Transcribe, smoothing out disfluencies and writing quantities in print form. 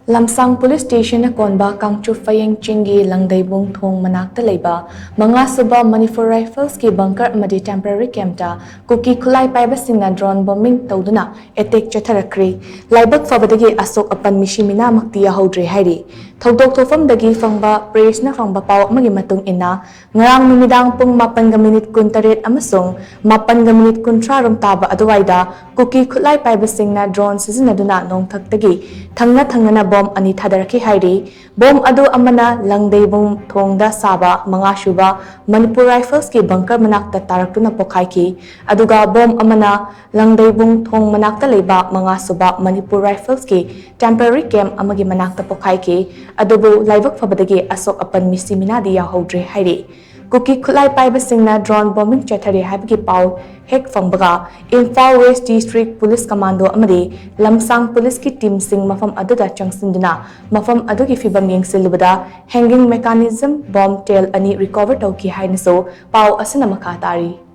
LAMSANG Police Station na KONBA KANGCHUP PHAYENG CHING LANGDEIBUNG THONG MANAK LEIBA SHUBA MANIPUR Rifles ki bunker AMADI temporary camp ta Kuki Khutlai Paiba Shing drone bombing Touduna attack Chatharakkhre LEIBAK PHABADAGI Ashok Apan MEESHI MAKTI Yaohoudre HAIRI Thodok thofam dagi fangba press na fangba paw amagi matung ina ngarang numidang pung 8:38 amasung 8:30 taba aduwaida Kuki Khutlai Paiba Shing na drone sizinaduna nongthak dagi thangna bom ani thadarakhi hairi bom adu amana langdeibung thongda saba SHUBA Manipur Rifles ki bunker manakta taraktuna pokhaiki aduga bom amana langdeibung thong manakta leiba SHUBA Manipur Rifles ki temporary camp amagi manakta pokhaiki adubu LAIBAK PHABADAGI Ashok Apan MEESHI minadi Yaohoudre hairi Kuki Khutlai Paiba Shing na drone bombing chathare haibagi paw hek fangbaga Imphal West District Police Commando amadi LAMSANG Police ki team sing mafam aduda changsinduna mafam adugi fibam yengsilubada hanging mechanism bomb tail ani recover tauki hainaso paw asana makatari